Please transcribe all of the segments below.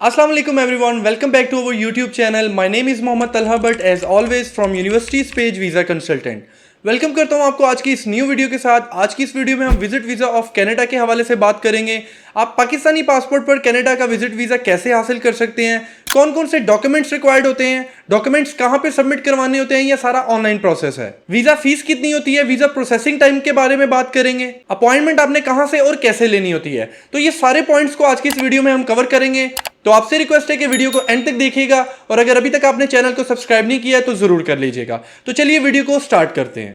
Assalamu alaikum everyone, welcome back to our YouTube channel. My name is Mohammad Talha but as always from University's Page Visa Consultant. Welcome करता हूं आपको आज की इस new video के साथ। आज की इस वीडियो में हम विजिट वीज़ा ऑफ कनाडा के हवाले से बात करेंगे। आप पाकिस्तानी पासपोर्ट पर कनाडा का विजिट वीज़ा कैसे हासिल कर सकते हैं, कौन कौन से डॉक्यूमेंट्स रिक्वायर्ड होते हैं, डॉक्यूमेंट्स कहां पे सबमिट करवाने होते हैं, यह सारा ऑनलाइन प्रोसेस है। वीज़ा फीस कितनी होती है, वीज़ा प्रोसेसिंग टाइम के बारे में बात करेंगे, अपॉइंटमेंट आपने कहां से और कैसे लेनी होती है। तो ये सारे पॉइंट्स को आज की इस वीडियो में हम कवर करेंगे। तो आपसे रिक्वेस्ट है कि वीडियो को एंड तक देखिएगा और अगर अभी तक आपने चैनल को सब्सक्राइब नहीं किया है तो जरूर कर लीजिएगा। तो चलिए वीडियो को स्टार्ट करते हैं।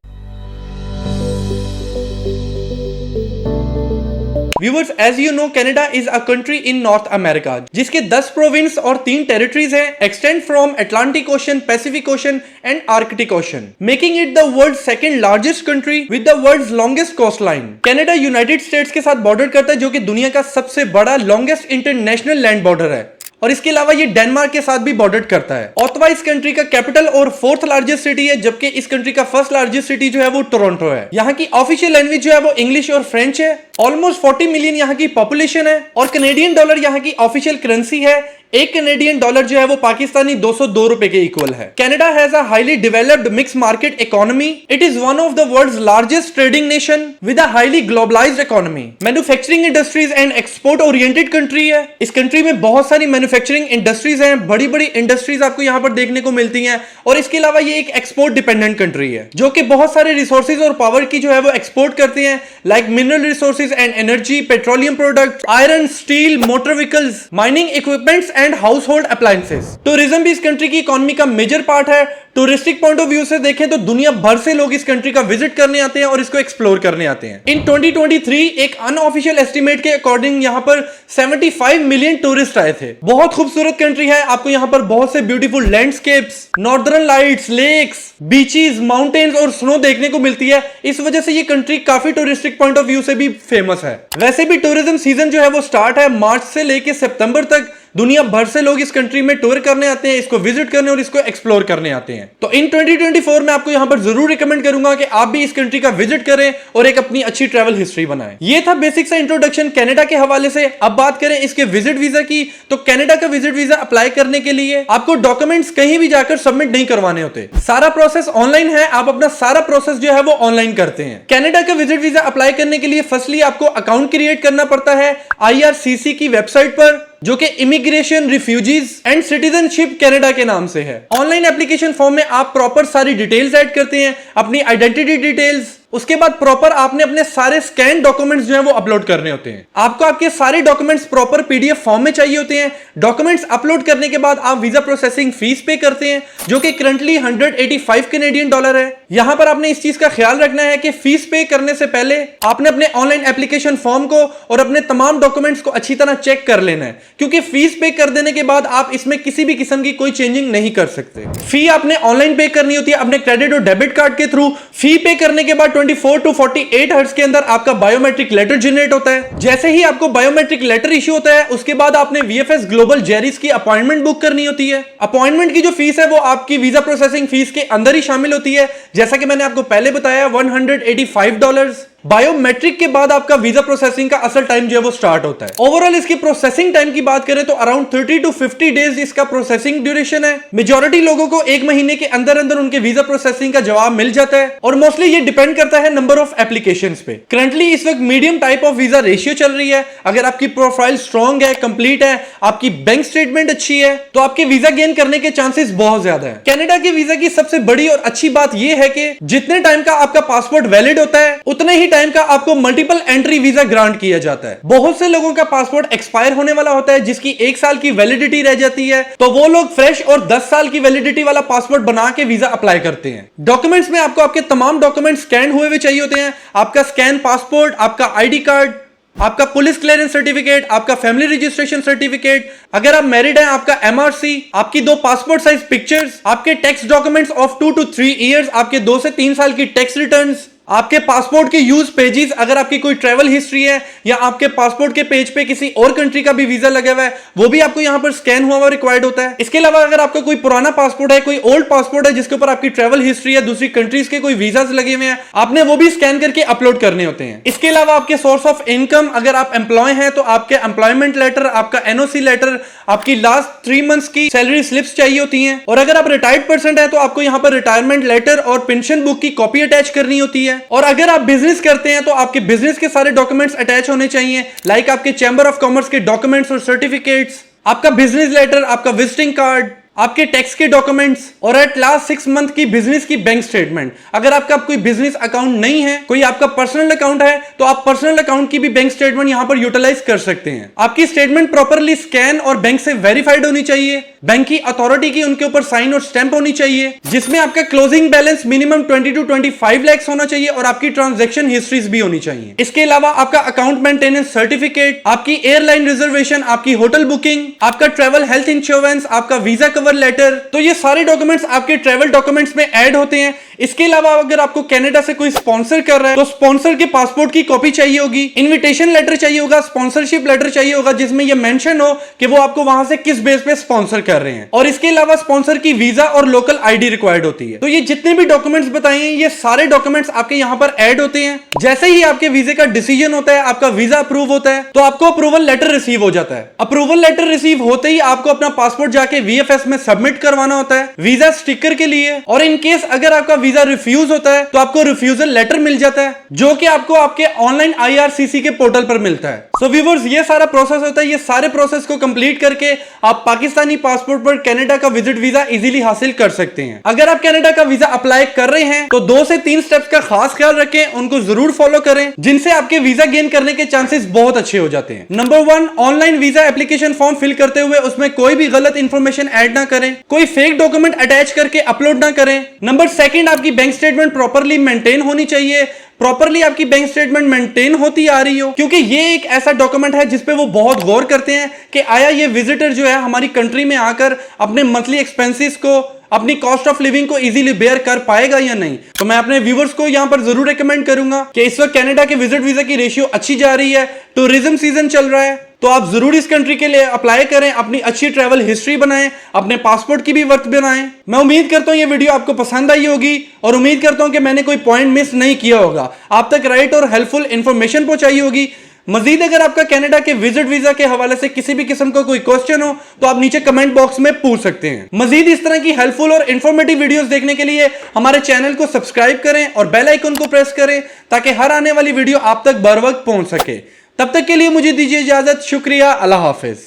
Viewers, as you know, Canada is a country in North America जिसके 10 प्रोविंस और 3 टेरिटरीज हैं, extend from Atlantic ocean, Pacific ocean and Arctic ocean, making it the world second largest country with the world's longest coast line. Canada United States के साथ border करता है जो कि दुनिया का सबसे बड़ा लॉन्गेस्ट इंटरनेशनल लैंड बॉर्डर है और इसके अलावा ये डेनमार्क के साथ भी बॉर्डर करता है। ओttawa इस कंट्री का कैपिटल और 4th लार्जेस्ट सिटी है, जबकि इस कंट्री का 1st लार्जेस्ट सिटी जो है वो टोरंटो है। यहाँ की ऑफिशियल लैंग्वेज जो है वो इंग्लिश और फ्रेंच है। ऑलमोस्ट 40 मिलियन यहाँ की पॉपुलेशन है और कनेडियन डॉलर यहाँ की ऑफिशियल करेंसी है। एक कनेडियन डॉलर जो है वो पाकिस्तानी 202 रुपए के इक्वल है। Canada has a highly developed mixed market economy. It is one of the world's largest trading nation with a highly globalised economy. Manufacturing industries and export oriented country है। इस country में बहुत सारी मैन्युफैक्चरिंग इंडस्ट्रीज हैं, बड़ी बड़ी industries आपको यहाँ पर देखने को मिलती हैं और इसके अलावा ये एक एक्सपोर्ट डिपेंडेंट कंट्री है जो कि बहुत सारे रिसोर्सेज और पावर की जो है वो एक्सपोर्ट करते हैं, like mineral resources and energy, petroleum products, iron, steel, motor vehicles, mining equipments and house hold appliances. Tourism भी इस कंट्री की इकोनॉमी का मेजर पार्ट है। टूरिस्टिक पॉइंट ऑफ व्यू से देखें तो दुनिया भर से लोग इस कंट्री का विजिट करने आते हैं और इसको एक्सप्लोर करने आते हैं। इन 2023 एक अनऑफिशियल एस्टिमेट के अकॉर्डिंग यहाँ पर 75 मिलियन टूरिस्ट आए थे। बहुत खूबसूरत कंट्री है। आपको यहाँ पर बहुत से beautiful landscapes, northern lights, lakes, beaches, mountains और स्नो देखने को मिलती है। इस वजह से ये कंट्री काफी टूरिस्टिक पॉइंट ऑफ व्यू से भी फेमस है। वैसे भी टूरिज्म सीजन जो है वो स्टार्ट है मार्च से लेके सितंबर तक। दुनिया भर से लोग इस कंट्री में टूर करने आते हैं, इसको विजिट करने और इसको एक्सप्लोर करने आते हैं। तो इन 2024 में आपको यहां पर जरूर रिकमेंड करूंगा कि आप भी इस कंट्री का विजिट करें और एक अपनी अच्छी ट्रैवल हिस्ट्री बनाएं। ये था बेसिक सा इंट्रोडक्शन कनाडा के हवाले से। अब बात करें इसके विजिट वीजा की, तो कनाडा का विजिट वीजा अप्लाई करने के लिए आपको डॉक्यूमेंट्स कहीं भी जाकर सबमिट नहीं करवाने होते। सारा प्रोसेस ऑनलाइन है। आप अपना सारा प्रोसेस जो है वो ऑनलाइन करते हैं। कनाडा का विजिट वीजा अप्लाई करने के लिए फर्स्टली आपको अकाउंट क्रिएट करना पड़ता है IRCC की वेबसाइट पर, जो कि immigration, refugees and citizenship Canada के नाम से है। ऑनलाइन एप्लीकेशन फॉर्म में आप प्रॉपर सारी डिटेल्स ऐड करते हैं, अपनी आइडेंटिटी डिटेल्स। उसके बाद प्रॉपर आपने अपने सारे स्कैन डॉक्यूमेंट्स जो है वो अपलोड करने होते हैं। आपको आपके सारे डॉक्यूमेंट्स प्रॉपर PDF फॉर्म में चाहिए होते हैं। डॉक्यूमेंट्स अपलोड करने के बाद आप वीजा प्रोसेसिंग फीस पे करते हैं जो कि करंटली 185 कनेडियन डॉलर है। यहां पर आपने इस चीज का ख्याल रखना है कि फीस पे करने से पहले आपने अपने ऑनलाइन एप्लीकेशन फॉर्म को और अपने तमाम डॉक्यूमेंट्स को अच्छी तरह चेक कर लेना है, क्योंकि फीस पे कर देने के बाद आप इसमें किसी भी किस्म की कोई चेंजिंग नहीं कर सकते। फी आपने ऑनलाइन पे करनी होती है अपने क्रेडिट और डेबिट कार्ड के थ्रू। फी पे करने के बाद 24 to 48 हर्ट्ज के अंदर आपका बायोमेट्रिक लेटर जनरेट होता है। जैसे ही आपको बायोमेट्रिक लेटर इश्यू होता है उसके बाद आपने VFS ग्लोबल जेरिस की अपॉइंटमेंट बुक करनी होती है। अपॉइंटमेंट की जो फीस है वो आपकी वीजा प्रोसेसिंग फीस के अंदर ही शामिल होती है, जैसा कि मैंने आपको पहले बताया, $185। बायोमेट्रिक के बाद आपका वीजा प्रोसेसिंग का असल टाइम जो है वो स्टार्ट होता है। ओवरऑल इसकी प्रोसेसिंग टाइम की बात करें तो अराउंड 30 to 50 डेज इसका प्रोसेसिंग ड्यूरेशन है। मेजॉरिटी लोगों को 1 महीने के अंदर अंदर उनके वीजा प्रोसेसिंग का जवाब मिल जाता है और मोस्टली ये डिपेंड करता है नंबर ऑफ एप्लीकेशंस पे। करंटली इस वक्त medium type of visa ratio चल रही है। अगर आपकी प्रोफाइल स्ट्रॉन्ग है, कंप्लीट है, आपकी बैंक स्टेटमेंट अच्छी है, तो आपके वीजा गेन करने के चांसेस बहुत ज्यादा है। कनाडा के वीजा की सबसे बड़ी और अच्छी बात यह है कि जितने टाइम का आपका पासपोर्ट वैलिड होता है उतने ही टाइम का आपको मल्टीपल एंट्री वीजा ग्रांट किया जाता है। बहुत से लोगों का पासपोर्ट एक्सपायर होने वाला होता है जिसकी 1 साल की वैलिडिटी रह जाती है, तो वो लोग फ्रेश और 10 साल की वैलिडिटी वाला पासपोर्ट बना के वीजा अप्लाई करते हैं। डॉक्यूमेंट्स में आपको आपके तमाम डॉक्यूमेंट स्कैन हुए हुए चाहिए होते हैं। आपका स्कैन पासपोर्ट, आपका ID कार्ड, आपका पुलिस क्लियरेंस सर्टिफिकेट, आपका फैमिली रजिस्ट्रेशन सर्टिफिकेट, अगर आप मैरिड हैं आपका MRC, आपकी 2 पासपोर्ट साइज पिक्चर्स, आपके tax documents of 2 to 3 years, आपके 2 से 3 साल की टैक्स रिटर्न्स, आपके पासपोर्ट के यूज पेजेस, अगर आपकी कोई ट्रैवल हिस्ट्री है या आपके पासपोर्ट के पेज पे किसी और कंट्री का भी वीजा लगा हुआ है, वो भी आपको यहां पर स्कैन हुआ रिक्वायर्ड होता है। इसके अलावा अगर आपका कोई पुराना पासपोर्ट है, कोई ओल्ड पासपोर्ट है जिसके ऊपर आपकी ट्रैवल हिस्ट्री है, दूसरी कंट्रीज के कोई वीजास लगे हुए हैं, आपने वो भी स्कैन करके अपलोड करने होते हैं। इसके अलावा आपके सोर्स ऑफ इनकम, अगर आप एम्प्लॉय हैं तो आपके एम्प्लॉयमेंट लेटर, आपका एनओसी लेटर, आपकी लास्ट 3 मंथ्स की सैलरी स्लिप्स चाहिए होती हैं। और अगर आप रिटायर्ड पर्सन है तो आपको यहां पर रिटायरमेंट लेटर और पेंशन बुक की कॉपी अटैच करनी होती है। और अगर आप बिजनेस करते हैं तो आपके बिजनेस के सारे डॉक्यूमेंट्स अटैच होने चाहिए, लाइक आपके चैंबर ऑफ कॉमर्स के डॉक्यूमेंट्स और सर्टिफिकेट्स, आपका बिजनेस लेटर, आपका विजिटिंग कार्ड, आपके टैक्स के डॉक्यूमेंट्स और एट लास्ट 6 मंथ की बिजनेस की बैंक स्टेटमेंट। अगर आपका कोई बिजनेस अकाउंट नहीं है, कोई आपका पर्सनल अकाउंट है, तो आप पर्सनल अकाउंट की भी बैंक स्टेटमेंट यहां पर यूटिलाइज कर सकते हैं। आपकी स्टेटमेंट प्रॉपरली स्कैन और बैंक से वेरीफाइड होनी चाहिए, बैंक की अथॉरिटी की उनके ऊपर साइन और स्टैंप होनी चाहिए, जिसमें आपका closing balance minimum 20 to 25 lakh होना चाहिए और आपकी ट्रांजैक्शन हिस्ट्रीज भी होनी चाहिए। इसके अलावा आपका अकाउंट मेंटेनेंस सर्टिफिकेट, आपकी एयरलाइन रिजर्वेशन, आपकी होटल बुकिंग, आपका ट्रैवल हेल्थ इंश्योरेंस, आपका वीजा कवर लेटर, तो ये सारे डॉक्यूमेंट्स आपके ट्रैवल डॉक्यूमेंट्स में ऐड होते हैं। इसके अलावा अगर आपको कनाडा से कोई स्पॉन्सर कर रहा है तो स्पॉन्सर के पासपोर्ट की कॉपी चाहिए होगी, इनविटेशन लेटर चाहिए होगा, स्पॉन्सरशिप लेटर चाहिए होगा जिसमें यह मेंशन हो कि वो आपको वहां से किस बेस पे स्पॉन्सर कर रहे हैं। और इसके अलावा स्पॉन्सर की वीजा और लोकल आईडी रिक्वायर्ड होती है। तो ये जितने भी डॉक्यूमेंट्स बताए हैं, ये सारे डॉक्यूमेंट्स आपके यहां पर ऐड होते हैं। जैसे ही आपके वीजे का डिसीजन होता है, आपका वीजा अप्रूव होता है, तो आपको अप्रूवल लेटर रिसीव हो जाता है। अप्रूवल लेटर रिसीव होते ही आपको अपना पासपोर्ट जाके वीएफएस में सबमिट करवाना होता है वीजा स्टिकर के लिए। और इन केस अगर आपका वीजा रिफ्यूज होता है तो आपको रिफ्यूजल लेटर मिल जाता है, जो कि आपको आपके ऑनलाइन आईआरसीसी के पोर्टल पर मिलता है। सो व्यूअर्स, ये सारा प्रोसेस होता है। ये सारे प्रोसेस को कंप्लीट करके आप पाकिस्तानी पासपोर्ट पर कनाडा का विजिट वीजा इजीली हासिल कर सकते हैं। अगर आप कनाडा का वीजा अप्लाई कर रहे हैं तो 2 से 3 स्टेप्स का खास ख्याल रखें, उनको जरूर फॉलो करें, जिनसे आपके वीजा गेन करने के चांसेस बहुत अच्छे हो जाते हैं। Number 1, online visa application form fill करते हुए उसमें कोई भी गलत इंफॉर्मेशन ऐड ना करें, कोई फेक डॉक्यूमेंट अटैच करके अपलोड ना करें। नंबर 2, आपकी बैंक स्टेटमेंट प्रॉपरली मेंटेन होनी चाहिए, प्रॉपरली आपकी बैंक स्टेटमेंट मेंटेन होती आ रही हो, क्योंकि ये एक ऐसा डॉक्यूमेंट है जिसपे वो बहुत गौर करते हैं कि आया ये विजिटर जो है हमारी कंट्री में आकर अपने मंथली एक्सपेंसेस को, अपनी कॉस्ट ऑफ लिविंग को इजीली बेयर कर पाएगा या नहीं। तो मैं अपने व्यूवर्स को यहां पर जरूर रिकमेंड करूंगा कि इस वक्त कनाडा के विजिट वीजा की रेशियो अच्छी जा रही है, टूरिज्म सीजन चल रहा है, तो आप जरूर इस कंट्री के लिए अप्लाई करें, अपनी अच्छी ट्रैवल हिस्ट्री बनाएं, अपने पासपोर्ट की भी वर्थ बनाएं। मैं उम्मीद करता हूं ये वीडियो आपको पसंद आई होगी और उम्मीद करता हूं कि मैंने कोई पॉइंट मिस नहीं किया होगा, आप तक राइट और हेल्पफुल इंफॉर्मेशन पहुंचाई होगी। मजीद अगर आपका कनाडा के विजिट वीजा के हवाले से किसी भी किस्म का कोई क्वेश्चन हो तो आप नीचे कमेंट बॉक्स में पूछ सकते हैं। मजीद इस तरह की हेल्पफुल और इंफॉर्मेटिव वीडियोस देखने के लिए हमारे चैनल को सब्सक्राइब करें और बेल आइकन को प्रेस करें ताकि हर आने वाली वीडियो आप तक बर वक्त पहुंच सके। तब तक के लिए मुझे दीजिए इजाजत। शुक्रिया। अल्लाह हाफिज।